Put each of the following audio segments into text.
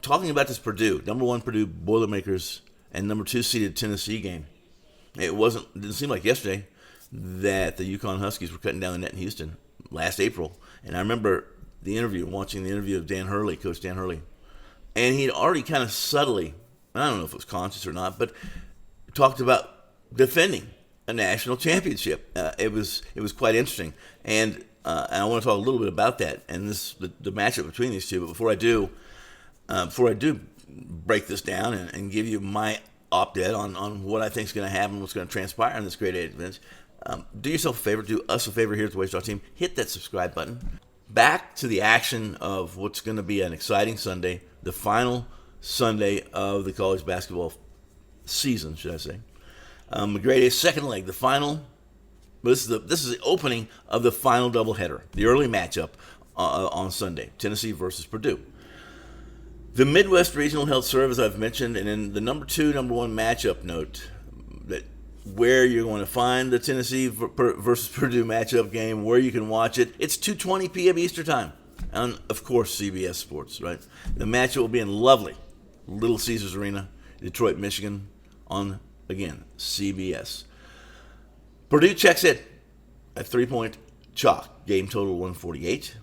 talking about this Purdue, number 1 Purdue Boilermakers and number 2 seeded Tennessee game. Didn't seem like yesterday that the UConn Huskies were cutting down the net in Houston last April. And I remember watching the interview of Dan Hurley, Coach Dan Hurley. And he'd already kind of subtly, I don't know if it was conscious or not, but talked about defending a national championship. It was quite interesting. And I want to talk a little bit about that and the matchup between these two. But before I do break this down and give you my op-ed on what I think is going to happen, what's going to transpire in this grade 8 event, do yourself a favor, do us a favor here at the Waystar Team, hit that subscribe button. Back to the action of what's going to be an exciting Sunday, the final Sunday of the college basketball season, should I say. The grade 8 second leg, the final. This is the opening of the final doubleheader, the early matchup on Sunday, Tennessee versus Purdue. The Midwest Regional held serve, as I've mentioned, and in the number 2, number 1 matchup note, that where you're going to find the Tennessee versus Purdue matchup game, where you can watch it. It's 2:20 p.m. Eastern Time, and of course CBS Sports, right? The matchup will be in lovely Little Caesars Arena, Detroit, Michigan, on, again, CBS. Purdue checks it at 3-point chalk, game total 148.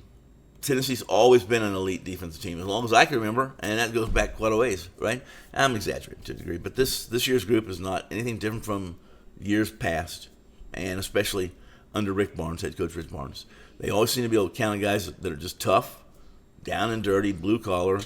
Tennessee's always been an elite defensive team, as long as I can remember, and that goes back quite a ways, right? I'm exaggerating to a degree, but this year's group is not anything different from years past, and especially under Rick Barnes, head coach Rick Barnes. They always seem to be able to count on guys that are just tough, down and dirty, blue collar,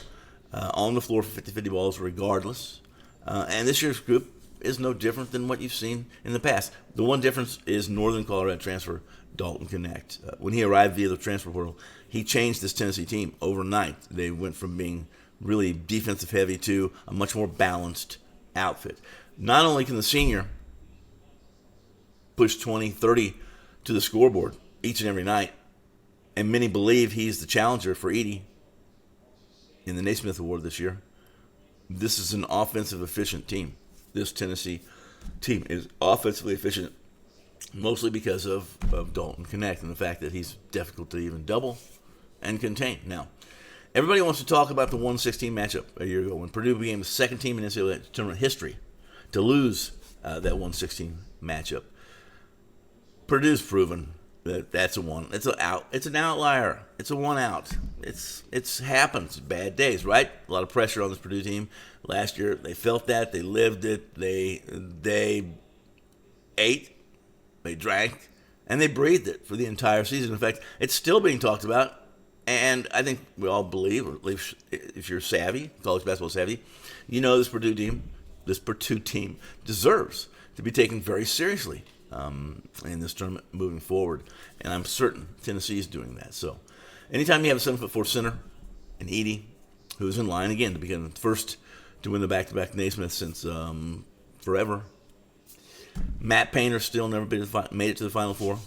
on the floor for 50-50 balls regardless. And this year's group is no different than what you've seen in the past. The one difference is Northern Colorado transfer Dalton Connect. When he arrived via the transfer portal, he changed this Tennessee team overnight. They went from being really defensive heavy to a much more balanced outfit. Not only can the senior push 20, 30 to the scoreboard each and every night, and many believe he's the challenger for Edey in the Naismith Award this year. This is an offensive efficient team. This Tennessee team is offensively efficient, mostly because of Dalton Connect and the fact that he's difficult to even double and contain. Now, everybody wants to talk about the 116 matchup a year ago when Purdue became the second team in NCAA Tournament history to lose that 116 matchup. Purdue's proven that that's it's an outlier. It's a one out. It's happens. Bad days, right? A lot of pressure on this Purdue team. Last year, they felt that. They lived it. They ate, they drank, and they breathed it for the entire season. In fact, it's still being talked about, and I think we all believe, or at least if you're savvy, college basketball savvy, you know this Purdue team deserves to be taken very seriously in this tournament moving forward, and I'm certain Tennessee is doing that. So anytime you have a 7'4" center, and Edey, who's in line again to become the first to win the back-to-back Naismith since forever. Matt Painter still never made it to the Final Four.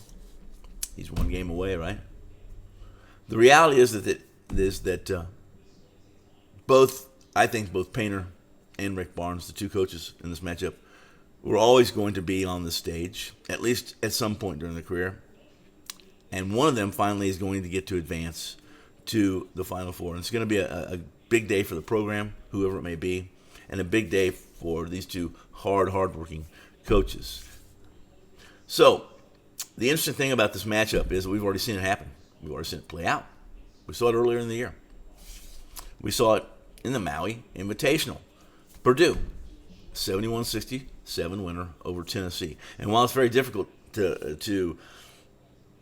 He's one game away, right? The reality is that both Painter and Rick Barnes, the two coaches in this matchup, were always going to be on the stage, at least at some point during their career. And one of them finally is going to get to advance to the Final Four. And it's going to be a big day for the program, whoever it may be, and a big day for these two hard-working coaches. So, the interesting thing about this matchup is that we've already seen it happen. We've already seen it play out. We saw it earlier in the year. We saw it in the Maui Invitational. Purdue, 71-67 winner over Tennessee. And while it's very difficult to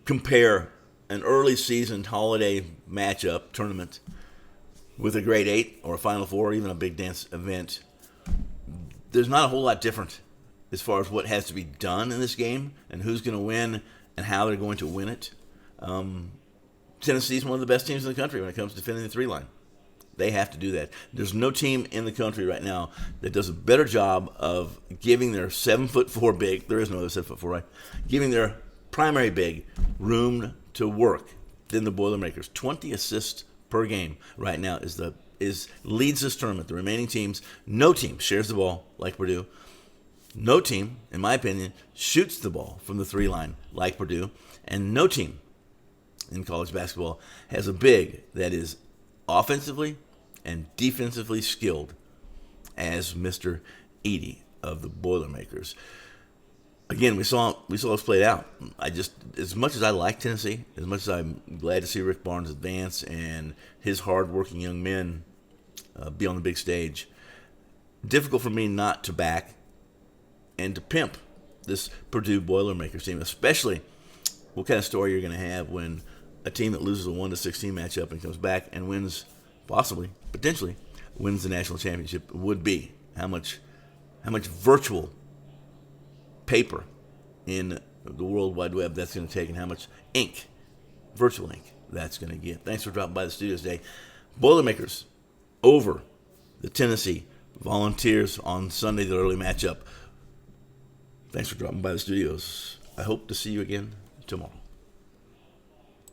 compare an early season holiday matchup tournament with a grade 8 or a Final Four or even a big dance event, there's not a whole lot different as far as what has to be done in this game and who's going to win and how they're going to win it. Tennessee's one of the best teams in the country when it comes to defending the three line. They have to do that. There's no team in the country right now that does a better job of giving their 7'4" big, there is no other 7'4", right? Giving their primary big room to work than the Boilermakers. 20 assists per game right now leads this tournament. The remaining teams, no team shares the ball like Purdue. No team, in my opinion, shoots the ball from the three line like Purdue. And no team in college basketball has a big that is offensively and defensively skilled as Mr. Edey of the Boilermakers. Again, we saw us played out. As much as I like Tennessee, as much as I'm glad to see Rick Barnes advance and his hard-working young men be on the big stage, difficult for me not to back and to pimp this Purdue Boilermakers team, especially what kind of story you're going to have when a team that loses a 1-16 matchup and comes back and wins, potentially wins the national championship would be. How much virtual paper in the World Wide Web that's going to take, and how much ink, virtual ink, that's going to get. Thanks for dropping by the studio today. Boilermakers over the Tennessee Volunteers on Sunday, the early matchup. Thanks for dropping by the studios. I hope to see you again tomorrow.